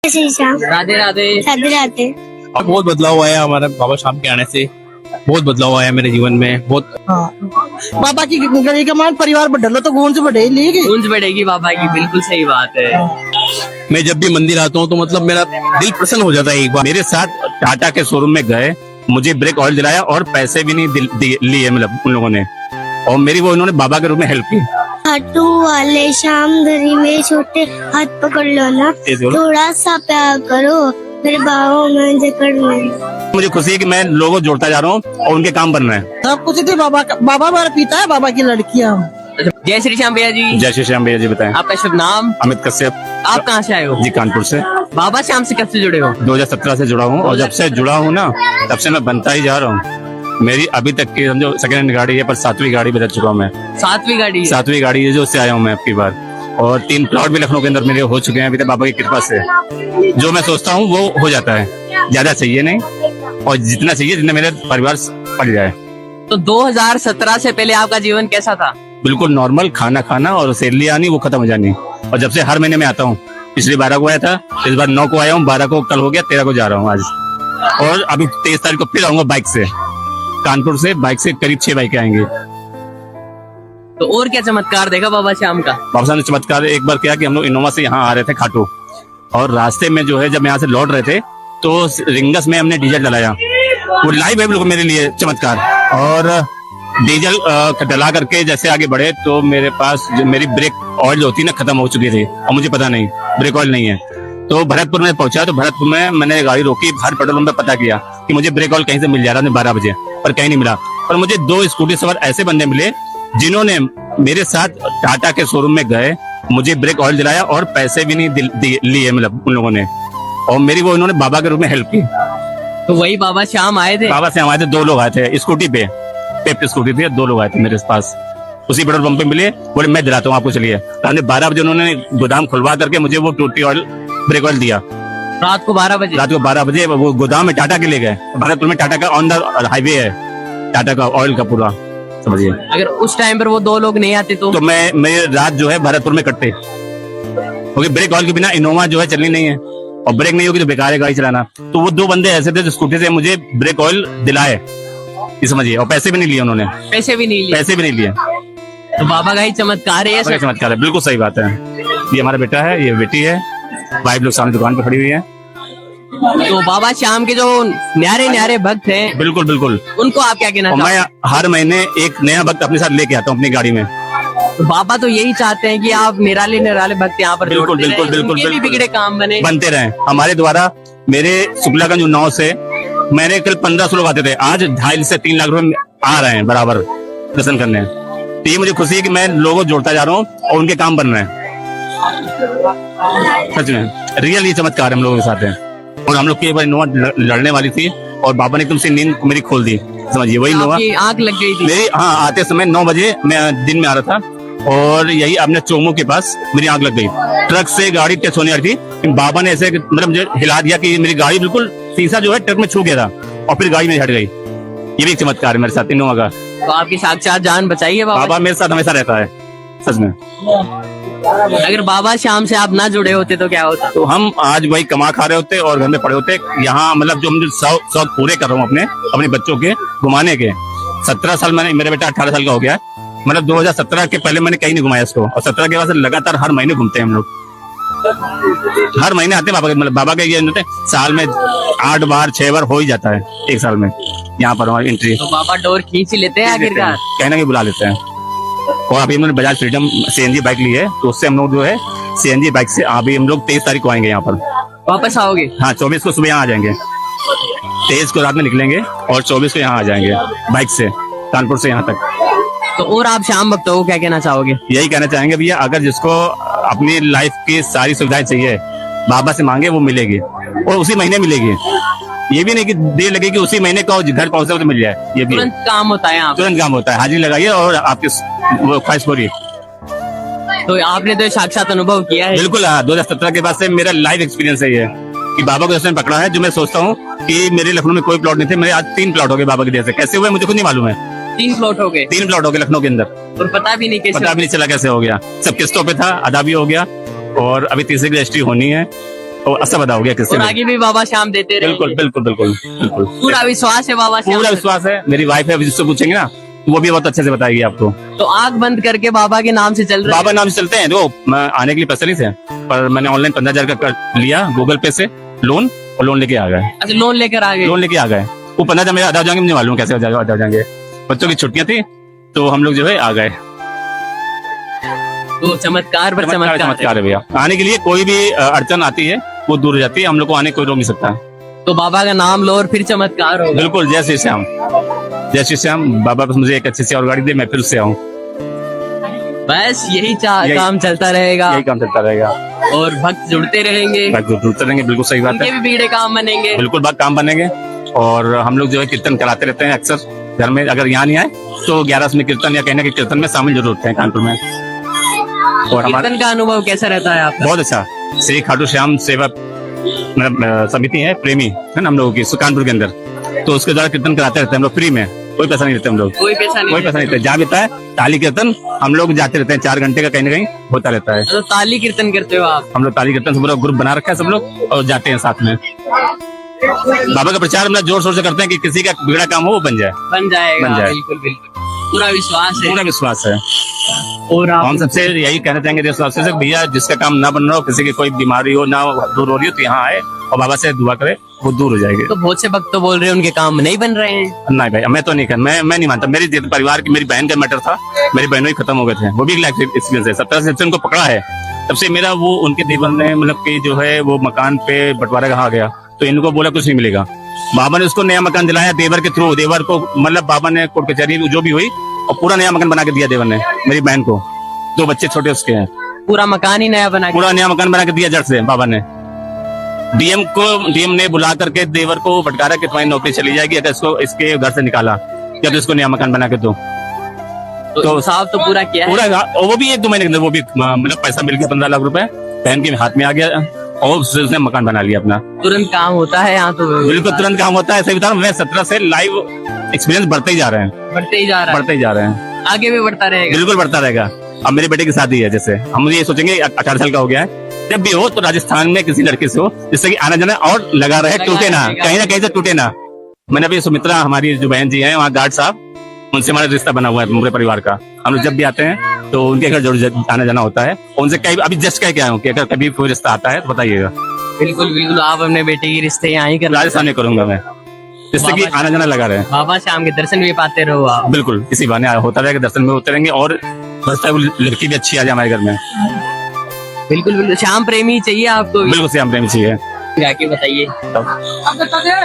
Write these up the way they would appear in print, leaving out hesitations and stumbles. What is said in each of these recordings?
श्री श्याम। राधे राधे। राधे राधे। अब बहुत बदलाव आया हमारे बाबा शाम के आने से, बहुत बदलाव आया मेरे जीवन में बहुत। बाबा की गली का मान परिवार बढ़ तो गूंज बढ़ेगी, गूंज बढ़ेगी बाबा की, बिल्कुल सही बात है। मैं जब भी मंदिर आता हूँ तो मतलब मेरा दिल प्रसन्न हो जाता है। एक बार मेरे साथ टाटा के शोरूम में गए, मुझे ब्रेक ऑयल दिलाया और पैसे भी नहीं लिए मतलब उन लोगों ने, और मेरी वो उन्होंने बाबा के रूप में हेल्प की। खाटू वाले श्याम धरी में छोटे हाथ पकड़ लो ना, थोड़ा सा प्यार करो मेरे बाबा में जकड़ में। मुझे खुशी है कि मैं लोगों को जोड़ता जा रहा हूँ और उनके काम बन रहे हैं। सब कुछ थी बाबा हमारा पिता है, बाबा की लड़कियाँ। जय श्री श्याम भैया जी। जय श्री श्याम भैया जी। बताएं आपका शुभ नाम? अमित कश्यप। आप कहाँ से आए हो? जी कानपुर से। बाबा श्याम से कब से जुड़े हो? 2017 से जुड़ा हूँ, और जब से जुड़ा हूँ ना तब से मैं बनता ही जा रहा हूँ। मेरी अभी तक की समझो सेकंड हैंड गाड़ी है, पर 7वीं गाड़ी बदल चुका हूँ मैं। 7वीं गाड़ी? 7वीं गाड़ी है जो उससे आया हूँ मैं आपकी बार, और 3 प्लॉट भी लखनऊ के अंदर मेरे हो चुके हैं अभी तक बाबा की कृपा से। जो मैं सोचता हूँ वो हो जाता है, ज्यादा चाहिए नहीं, और जितना चाहिए जितना मेरे परिवार पल जाए। तो 2017 से पहले आपका जीवन कैसा था? बिल्कुल नॉर्मल, खाना खाना और सैलरी आनी, वो खत्म हो जानी। और जब से हर महीने में आता हूँ, पिछले 12 को आया था, इस बार 9 को आया हूँ, 12 को कल हो गया, 13 को जा रहा हूँ आज, और अभी 23 तारीख को फिर आऊंगा बाइक से। कानपुर से बाइक से करीब 6 बाइकें आएंगे। तो और क्या चमत्कार देखा बाबा श्याम का? बाबा साहब ने चमत्कार एक बार किया कि हम लोग इनोवा से यहाँ आ रहे थे खाटू, और रास्ते में जो है जब यहाँ से लौट रहे थे तो रिंगस में हमने डीजल डलाया। वो लाइव है बिल्कुल मेरे लिए चमत्कार। और डीजल डला करके जैसे आगे बढ़े तो मेरे पास जो मेरी ब्रेक ऑयल होती ना खत्म हो चुकी थी, और मुझे पता नहीं ब्रेक ऑयल नहीं है। तो भरतपुर में पहुंचा, तो भरतपुर में मैंने गाड़ी रोकी, बाहर पेट्रोल पंप पे पता किया कि मुझे ब्रेक ऑयल कहीं से मिल जा रहा था 12 बजे, पर कहीं नहीं मिला। पर मुझे 2 स्कूटी सवार ऐसे बंदे मिले जिन्होंने मेरे साथ टाटा के शोरूम में गए, मुझे ब्रेक ऑयल दिलाया और पैसे भी नहीं लिए मतलब उन लोगों ने, और मेरी वो उन्होंने बाबा के रूप में हेल्प की। तो वही बाबा श्याम आए थे? बाबा से हम आए थे, 2 लोग आए थे स्कूटी पे, पेप्ट स्कूटी थी, 2 लोग आए थे मेरे पास, उसी पेट्रोल पंप पे मिले, बोले मैं दिलाता हूँ आपको, चलिए। हमने 12 बजे उन्होंने गोदाम खुलवा करके मुझे वो टूटी ऑयल ब्रेक ऑयल दिया। रात को 12 बजे? रात को 12 बजे वो गोदाम में टाटा के ले गए। भरतपुर में टाटा का ऑन द हाईवे है, टाटा का ऑयल का पूरा, समझिए। अगर उस टाइम पर वो 2 लोग नहीं आते तो मैं रात जो है भरतपुर में कटते, क्योंकि ब्रेक ऑयल के बिना इनोवा जो है चलनी नहीं है, और ब्रेक नहीं होगी तो बेकार है गाड़ी चलाना। तो वो 2 बंदे ऐसे थे जो स्कूटी से मुझे ब्रेक ऑयल दिलाए, समझिए, और पैसे भी नहीं लिए उन्होंने। पैसे भी नहीं लिए? तो बाबा का ही चमत्कार है। चमत्कार है, बिल्कुल सही बात है। ये हमारा बेटा है, ये बेटी है, वाइफ लोग सामने दुकान पे खड़ी हुई है। तो बाबा श्याम के जो न्यारे भक्त हैं, बिल्कुल बिल्कुल, उनको आप क्या कहना चाहते हैं? मैं हर महीने एक नया भक्त अपने साथ लेके आता हूँ अपनी गाड़ी में। तो बाबा तो यही चाहते हैं कि आप निराले भक्त यहाँ पर बिल्कुल बिल्कुल बिल्कुल उनके भी बिगड़े काम बनते रहे। हमारे द्वारा। मेरे शुक्लागंज उन्नाव से मैंने कल 1500 लोग आते थे, आज 2.5 से 3 लाख रुपए आ रहे हैं बराबर दर्शन करने। तो ये मुझे खुशी है कि मैं लोगों को जोड़ता जा रहा हूँ और उनके काम बन रहे हैं। सच में रियल ये चमत्कार हम लोगों के साथ है। और हम लोग की एक बार इनोवा लड़ने वाली थी, और बाबा ने एकदम से नींद मेरी खोल दी, समझिए। वही इनोवा आग लग गई थी मेरी, हाँ, आते समय 9 बजे मैं दिन में आ रहा था, और यही अपने चोमू के पास मेरी आग लग गई। ट्रक से गाड़ी टच होने वाली थी, बाबा ने ऐसे मतलब मुझे हिला दिया कि मेरी गाड़ी बिल्कुल शीशा जो है ट्रक में छू गया था, और फिर गाड़ी में हट गई। ये भी एक चमत्कार है मेरे साथ इनोवा का। तो आपकी साक्षात जान बचाई है बाबा मेरे साथ हमेशा रहता है, सच में। अगर बाबा श्याम से आप ना जुड़े होते तो क्या होता? तो हम आज वही कमा खा रहे होते और घर में पड़े होते। यहाँ मतलब जो हम शौक पूरे कर रहा हूँ अपने बच्चों के घुमाने के। 17 साल मैंने, मेरा बेटा 18 साल का हो गया, मतलब 2017 के पहले मैंने कहीं नहीं घुमाया इसको, और 17 के बाद से लगातार हर महीने घूमते हैं हम लोग। हर महीने आते हैं बाबा के, मतलब बाबा के ये साल में 8 बार 6 बार हो ही जाता है एक साल में यहाँ पर हमारी एंट्री। तो बाबा डोर खींच ही लेते हैं आखिरकार, कहना कि बुला लेते हैं। और अभी हमने बजाज फ्रीडम CNG बाइक ली है, तो उससे हम लोग जो है CNG बाइक से अभी हम लोग 23 तारीख को आएंगे यहाँ पर। वापस आओगे? हाँ, 24 को सुबह यहाँ आ जाएंगे, 23 को रात में निकलेंगे, और 24 को यहाँ आ जाएंगे बाइक से, कानपुर से यहाँ तक। तो और आप श्याम भक्तों को क्या कहना चाहोगे? यही कहना चाहेंगे भैया, अगर जिसको अपनी लाइफ की सारी सुविधाएं चाहिए, बाबा से मांगे वो मिलेगी, और उसी महीने मिलेगी। ये भी नहीं कि देर लगेगी, उसी महीने का घर पहुंचे तो मिल जाए। ये भी तुरंत काम होता है यहाँ, तुरंत काम होता है। हाजिरी लगाइए और आपकी ख्वाहिश पूरी। तो आपने तो साक्षात अनुभव किया है। बिल्कुल, 2017 के बाद से मेरा लाइव एक्सपीरियंस है ये, कि बाबा को जैसे पकड़ा है। जो मैं सोचता हूँ कि मेरे लखनऊ में कोई प्लॉट नहीं थे, मेरे आज 3 प्लॉट हो गए बाबा की देर से। कैसे हुए मुझे खुद नहीं मालूम है। 3 प्लॉट हो गए? 3 प्लॉट हो गए लखनऊ के अंदर, और पता भी नहीं चला कैसे हो गया। सब किस्तों पे था, आधा भी हो गया, और अभी तीसरी की रजिस्ट्री होनी है। तो अच्छा बता हो गया किससे और नहीं। आगे भी बाबा श्याम देते रहे। बिल्कुल बिल्कुल बिल्कुल बिल्कुल पूरा विश्वास है बाबा श्याम पूरा पे। विश्वास है। मेरी वाइफ है, जिससे पूछेंगे ना वो भी बहुत अच्छे से बताएगी आपको। तो आंख बंद करके बाबा के नाम से चल रहे बाबा नाम से चलते हैं। देखो मैं आने के लिए पैसे नहीं थे, पर मैंने ऑनलाइन 15,000 का कर लिया गूगल पे से लोन, और लोन लेके आ गए। अच्छा, लोन लेकर आ गए। लोन लेके आ गए। वो 15,000 मेरे अदा हो जाएंगे, मुझे मालूम कैसे अदा हो जाएंगे। बच्चों की छुट्टियां थी तो हम लोग जो है आ गए। तो चमत्कार पर चमत्कार चमत्कार। चमत्कार है भैया। आने के लिए कोई भी अड़चन आती है वो दूर हो जाती है, हम लोग को आने कोई रोक नहीं सकता। तो बाबा का नाम लो और फिर चमत्कार होगा। बिल्कुल। जय श्री श्याम, जय श्री श्याम। बाबा बस मुझे एक अच्छी सी और गाड़ी दे, मैं फिर से आऊँ। बस यही यही- काम चलता रहेगा यही काम चलता रहेगा। और भक्त जुड़ते रहेंगे, जुड़ते रहेंगे। बिल्कुल सही बात उनके है। भी बिगड़े काम बनेंगे। बिल्कुल बात काम बनेंगे। और हम लोग जो है कीर्तन कराते रहते हैं अक्सर घर में। अगर यहाँ नहीं आए तो 11 में कीर्तन या कहने के कीर्तन में शामिल जरूर होते हैं कानपुर में। और हमारा कीर्तन का अनुभव कैसा रहता है आपका? बहुत अच्छा। श्री खाटू श्याम सेवा मतलब समिति है, प्रेमी है ना हम लोगों की कानपुर के अंदर, तो उसके द्वारा कीर्तन कराते रहते हैं हम लोग फ्री में। कोई पैसा नहीं लेते हम लोग, कोई पैसा नहीं। कोई पैसा नहीं लेते। जहाँ भी होता है ताली कीर्तन हम लोग जाते रहते हैं, 4 घंटे का कहीं ना कहीं होता रहता है। तो ताली कीर्तन करते हो आप? हम लोग ताली कीर्तन से पूरा ग्रुप बना रखा है सब लोग, और जाते हैं साथ में। बाबा का प्रचार हम लोग जोर शोर से करते हैं कि किसी का बिगड़ा काम हो वो बन जाए। बन जाएगा। बन जाए। बिल्कुल बिल्कुल, पूरा विश्वास है। पूरा विश्वास है। और आप हम सबसे यही कहना चाहेंगे देशवासियों से, भैया जिसका काम ना बन रहा हो, किसी की कोई बीमारी हो ना दूर हो रही हो, तो यहाँ आए और बाबा से दुआ करे, वो दूर हो जाएगी। तो बहुत से भक्त तो बोल रहे हैं उनके काम नहीं बन रहे हैं। नहीं भाई, मैं तो नहीं कर, मैं नहीं मानता। मेरी परिवार की, मेरी बहन का मैटर था, मेरी बहनों ही खत्म हो गए थे। वो भी लाइफ एक्सपीरियंस है। 17 से जब से उनको पकड़ा है तब से मेरा वो उनके जीवन में मतलब कि जो है वो मकान पे बंटवारा कहा गया, तो इनको बोला कुछ नहीं मिलेगा। बाबा ने उसको नया मकान दिलाया देवर के थ्रू। देवर को मतलब बाबा ने कोर्ट कचहरी जो भी हुई और पूरा नया मकान बना के दिया देवर ने मेरी बहन को। 2 बच्चे छोटे उसके हैं। पूरा मकान ही नया बना के। पूरा नया मकान बना के दिया जड़ से बाबा ने। डीएम ने बुला करके देवर को फटकारा कि तुम्हारी नौकरी चली जाएगी अगर इसको इसके घर से निकाला या तो इसको नया मकान बना के दो। तो साफ तो पूरा किया है। पूरा और वो भी 1-2 महीने के अंदर वो भी मतलब पैसा मिल गया 15 लाख रुपए बहन के हाथ में आ गया, और उसने मकान बना लिया अपना। तुरंत काम होता है यहाँ तो। बिल्कुल तुरंत काम होता है। सही बता रहा हूं, मैं 17 से लाइव एक्सपीरियंस बढ़ते ही जा रहे हैं, बढ़ते ही जा रहा है। बढ़ते ही जा रहे हैं। आगे भी बढ़ता रहेगा। बिल्कुल बढ़ता रहेगा। अब मेरे बेटे की शादी है, जैसे हम ये सोचेंगे 18 साल का हो गया है, जब भी हो तो राजस्थान में किसी लड़के से हो जिससे कि आना जाना और लगा रहे, टूटे ना, कहीं ना कहीं से टूटे ना। मैंने अभी सुमित्रा हमारी जो बहन जी है वहाँ गार्ड साहब, उनसे हमारा रिश्ता बना हुआ है पूरे परिवार का। हम लोग जब भी आते हैं तो उनके घर जरूर आना जाना होता है। उनसे कहीं अभी जस्ट कह के आया हूँ कि अगर कभी कोई रिश्ता आता है तो बताइएगा। बिल्कुल बिल्कुल, आप अपने बेटे की रिश्ते यहाँ ही करना। राजस्थान में करूंगा मैं, जिससे कि आना जाना लगा रहे। बाबा श्याम के दर्शन भी पाते रहो आप। बिल्कुल, इसी बहाने होता रहेगा, दर्शन में होते रहेंगे, और बस वो लड़की भी अच्छी आ जाए हमारे घर में। बिल्कुल बिल्कुल, श्याम प्रेमी चाहिए आपको। बिल्कुल श्याम प्रेमी चाहिए। जाके बताइए।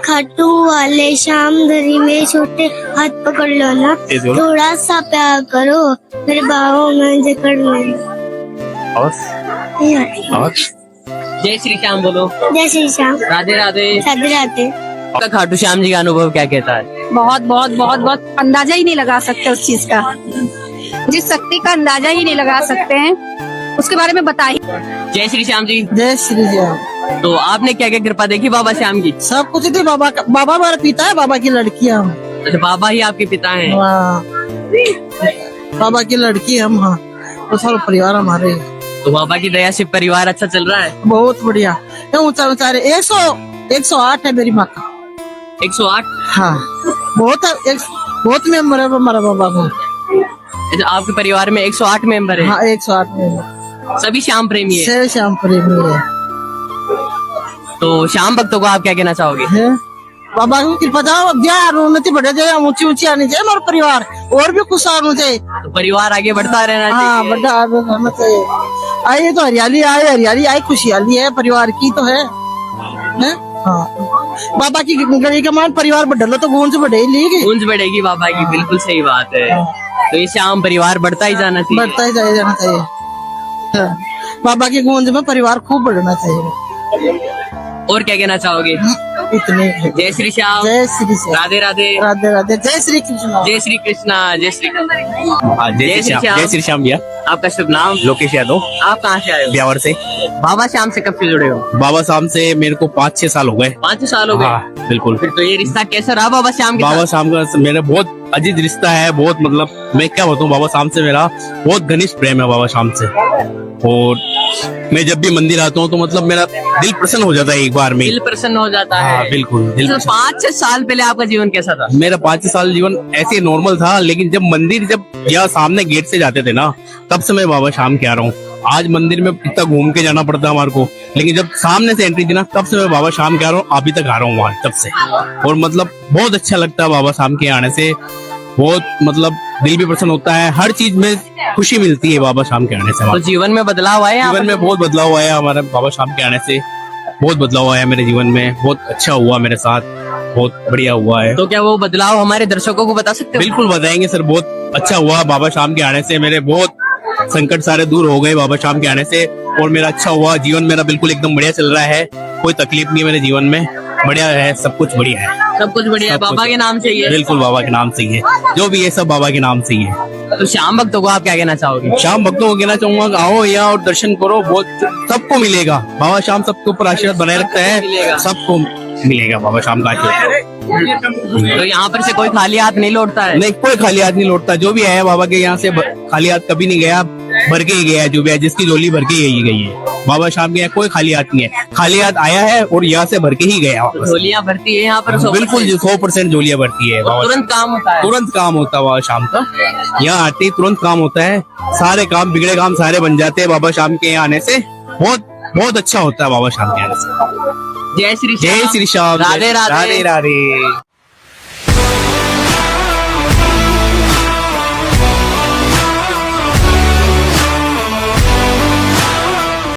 खाटू वाले श्याम धरी में छोटे हाथ पकड़ लो ना, तेज बोलो। थोड़ा सा प्यार करो मेरे बाहों में जकड़ लो। और जय श्री श्याम बोलो। जय श्री श्याम। राधे राधे। राधे राधे। आपका खाटू श्याम जी का अनुभव क्या कहता है? बहुत बहुत बहुत बहुत अंदाजा ही नहीं लगा सकते उस चीज का, जिस शक्ति का अंदाजा ही नहीं लगा सकते हैं उसके बारे में बताइए। जय श्री श्याम जी। जय श्री राम। तो आपने क्या क्या कृपा देखी बाबा श्याम की? सब कुछ थी बाबा का। बाबा हमारा पिता है, बाबा की लड़कियां हम। अच्छा, बाबा ही आपके पिता हैं। वाह, बाबा की लड़की हम। हाँ, तो सारा परिवार हमारे तो बाबा की दया से परिवार अच्छा चल रहा है। बहुत बढ़िया। ये ऊंचा ऊंचा 108 है मेरी माँ का। 108। हाँ, बहुत मेंबर है हमारा बाबा का। अच्छा, आपके परिवार में 108 मेंबर है। हाँ, 108 मेंबर, सभी श्याम प्रेमी है। से श्याम प्रेमी है। तो श्याम भक्तों को आप क्या कहना चाहोगे? है? बाबा की कृपा जाओ, ज्ञान उन्नति बढ़े जाए, ऊंची ऊंची आनी चाहिए हमारा परिवार, और भी खुश होना चाहिए। तो परिवार आगे बढ़ता रहना हाँ, चाहिए। बड़ा आगे रहना चाहिए। आइए तो हरियाली आए, हरियाली आए, खुशहाली है परिवार की तो है। हाँ, बाबा की गली का मान परिवार बढ़ लो तो गूंज बढ़ेगी। गूंज बढ़ेगी बाबा की, बिल्कुल सही बात है। तो ये श्याम परिवार बढ़ता ही जाना चाहिए। बढ़ता ही जाना चाहिए। हाँ, बाबा की गूंज में परिवार खूब बढ़ना चाहिए। और क्या कहना चाहोगे? इतने। जय श्री श्याम। जय श्री श्याम। राधे राधे। राधे राधे। जय श्री कृष्ण। जय श्री कृष्णा। जय श्री जय श्री श्याम भैया। आपका शुभ नाम? लोकेश यादव, आप कहाँ से आए हो? ब्यावर से। बाबा श्याम से कब से जुड़े हो? बाबा श्याम से मेरे को 5-6 साल हो गए। 5 साल हो गए। हाँ, बिल्कुल। फिर तो ये रिश्ता कैसा रहा बाबा श्याम के साथ? बाबा श्याम का मेरा बहुत अजीज रिश्ता है। बहुत मतलब मैं क्या बताऊँ, बाबा श्याम से मेरा बहुत घनिष्ठ प्रेम है बाबा श्याम से। और मैं जब भी मंदिर आता हूँ तो मतलब मेरा दिल प्रसन्न हो जाता है एक बार में। दिल प्रसन्न हो जाता हाँ है। बिल्कुल दिल तो 5-6 साल पहले आपका जीवन कैसा था? मेरा 5 साल जीवन ऐसे नॉर्मल था, लेकिन जब मंदिर जब यहाँ सामने गेट से जाते थे ना, तब से मैं बाबा शाम के आ रहा हूँ। आज मंदिर में इतना घूम के जाना पड़ता है हमारे को, लेकिन जब सामने से एंट्री थी ना, तब से मैं बाबा शाम के आ रहा हूँ। अभी तक आ रहा हूँ वहाँ तब से, और मतलब बहुत अच्छा लगता है बाबा शाम के आने से। बहुत मतलब दिल भी प्रसन्न होता है, हर चीज में खुशी मिलती है बाबा शाम के आने से। तो जीवन में बदलाव आया यहाँ जीवन पर? में बहुत बदलाव आया हमारे बाबा शाम के आने से। बहुत बदलाव आया मेरे जीवन में, बहुत अच्छा हुआ मेरे साथ, बहुत बढ़िया हुआ है। तो क्या वो बदलाव हमारे दर्शकों को बता सकते हो? बिल्कुल बताएंगे सर, बहुत अच्छा हुआ बाबा शाम के आने से। मेरे बहुत संकट सारे दूर हो गए बाबा शाम के आने से, और मेरा अच्छा हुआ। जीवन मेरा बिल्कुल एकदम बढ़िया चल रहा है, कोई तकलीफ नहीं है मेरे जीवन में, बढ़िया है, सब कुछ बढ़िया है। सब कुछ बढ़िया है, सब कुछ- बाबा के नाम से ही है। बिल्कुल बाबा के नाम से ही है, जो भी है सब बाबा के नाम से ही है। तो श्याम भक्तों को आप क्या कहना चाहोगे? शाम भक्तों को कहना चाहूंगा कि आओ यहाँ और दर्शन करो, बहुत सबको मिलेगा। बाबा शाम सबके ऊपर आशीर्वाद बनाए रखता मिलेगा। है, सबको मिलेगा बाबा शाम का आशीर्वाद। तो यहाँ पर से कोई खाली हाथ नहीं लौटता है? नहीं, कोई खाली हाथ नहीं लौटता। जो भी आया बाबा के यहाँ से खाली हाथ कभी नहीं गया, भर के ही गया। जो भी है, जिसकी झोली भर के ही गई है। बाबा शाम के यहाँ कोई खाली हाथ नहीं है, खाली हाथ आया है और यहाँ से भर के ही गया वापस। झोलियाँ भरती है यहाँ पर? बिल्कुल 100% झोलियाँ भरती है बाबा। तुरंत काम होता है? तुरंत काम होता है बाबा शाम का, यहाँ आते ही तुरंत काम होता है। सारे काम, बिगड़े काम सारे बन जाते हैं बाबा शाम के यहाँ आने से। बहुत बहुत अच्छा होता है बाबा शाम के आने से। जय श्री जय श्री श्याम, राधे राधे। राधे राधे।